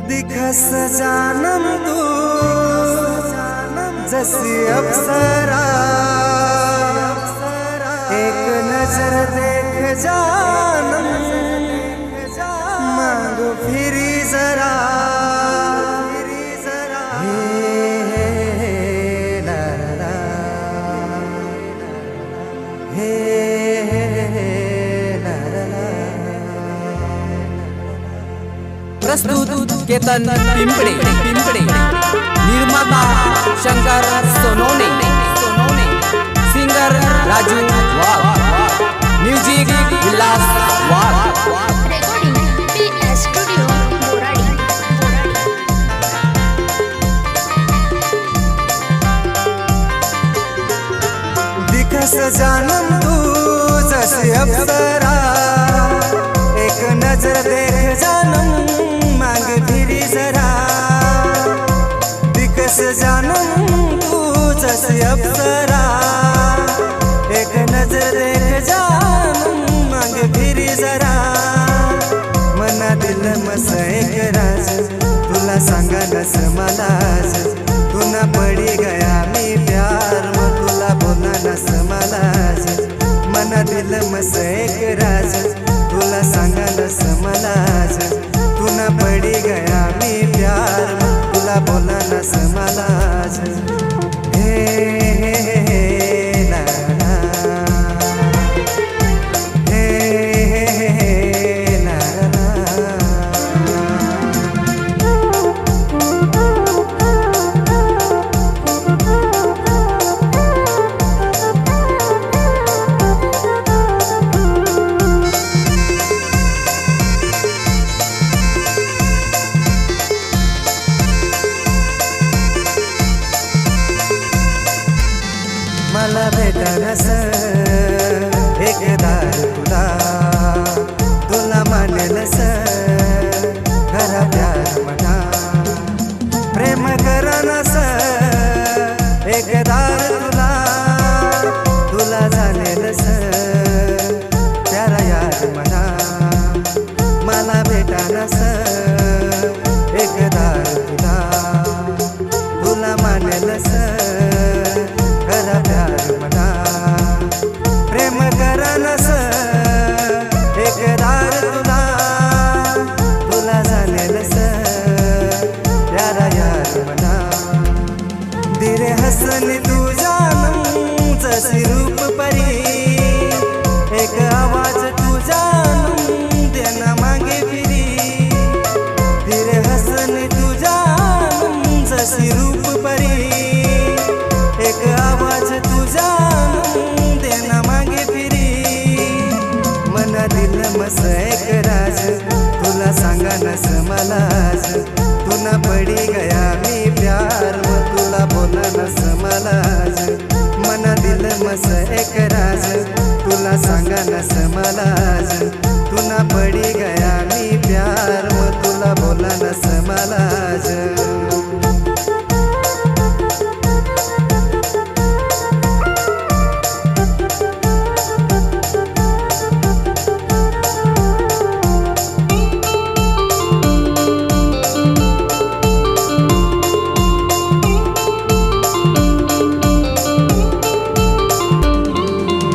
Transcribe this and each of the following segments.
दिखस जानम तू जैसी अप्सरा, एक नजर देख जानम मांगो फिरी जरा। प्रस्तुत केतन पिंपळे, निर्माता Shankar Sonone, singer Raju Wagh, music Vilas Wagh. Recording PS studio Boradi. दिखस जानम तू जैसी अप्सरा, एक नजर देख जानम मांग फिरी जरा। दिखस जानम तू जैसी अप्सरा, एक नजर देख जानम मांग फिरी जरा। मना दिल मस एक राज, तुला सांगा नस मलाज, तुना पडी गया मी प्यार, मग तुला बोला नस मलाज। मना दिल मस एक राज, तुला सांगा नस मलाज, तुना पडी गया मी प्यार, मग तुला बोला नस मलाज। हे ला ला, हे ला ला। मला भेटनस एक दार तुला, तुला मानेलस खरा प्यार मना। प्रेम करनस एक दार तुला, तुला जाणेलस प्यारा यार मना। मला भेटनस एक दार तुला, तुला मानेलस खरा प्यार मना। प्रेम करनस एक दार तुला, तुला जाणेलस प्यारा यार मना। दिरे हसनी तू जानम जैसी रूप परी, एक आवाज तू जानम देना मांगे फिरी। दिरे हसनी तू जानम जैसी रूप परी, एक आवाज तू जानम देना मांगे फिरी। मना दिल मस एक राज, तुला सांगा नस मलाज, तुना पडी गया मी प्यार, मग तुला बोला नस मलाज। मना दिल मस एक राज, तुला सांगा नस मलाज, तुना पडी गया मी प्यार, मग तुला बोला नस मलाज।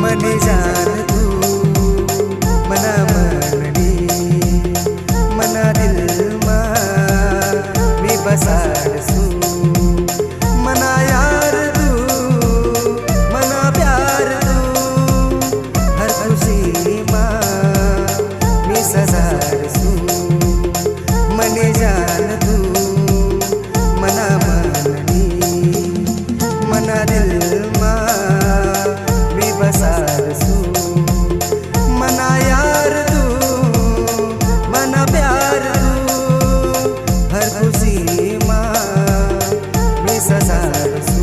मनी जान तू मना मननी, मना दिल मा मी बसाडसू। मना यार तू मना प्यार तू, हर खुशी मा मी सजाडसू। मनी जान तू मना मननी, मना दिल मा मी बसारसू। मना यार तू मना प्यार तू, हर खुशी मा मी सजारसू।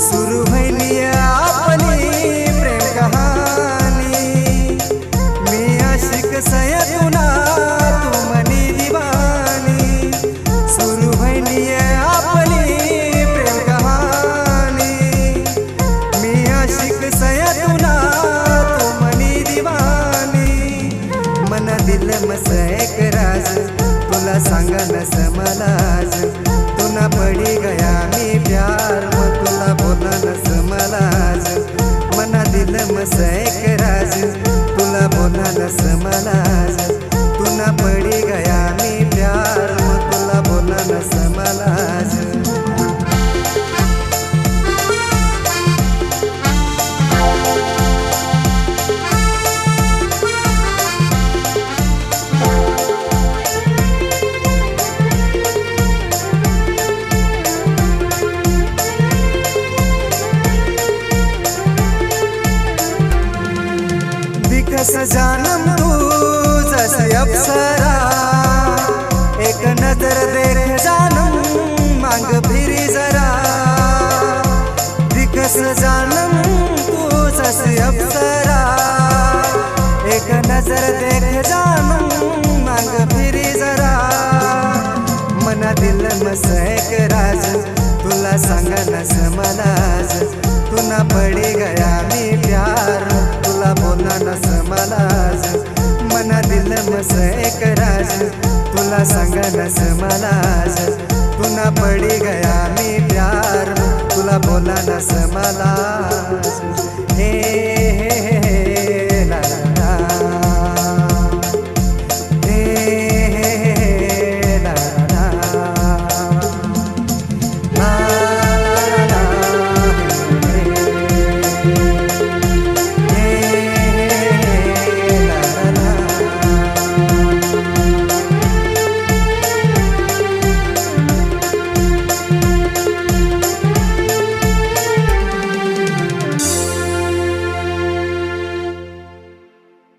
सुरू भैली आपली प्रेम कहानी, मी आशिक सय तुना तू मनी दिवानी। सुरू भैली आपली प्रेम कहानी, मी आशिक सय तुना तू मनी दिवानी। मना दिल मस एक राज, तुला तुला सांगा नस मलाज तुना पडी गया मी प्यार मग तुला बोला नस मलाज मना दिल मस एक राज तुला बोला नस मलाज तुना पडी गया मी प्यार मग तुला बोला नस मलाज दिखस जानम तू जैसे अप्सरा एक नजर देख जानम मांग फिरी जरा दिखस जानम तू जैसे अप्सरा एक नजर देख जानम मांग फिरी जरा मना दिल मस एक राज तुला सांगा नस मलाज तुना पडी गया मी प्यार तुला बोला नस मलाज मना दिल मस एक राज तुला सांगा नस मलाज तुना पडी गया मी प्यार तुला बोला नस मलाज हे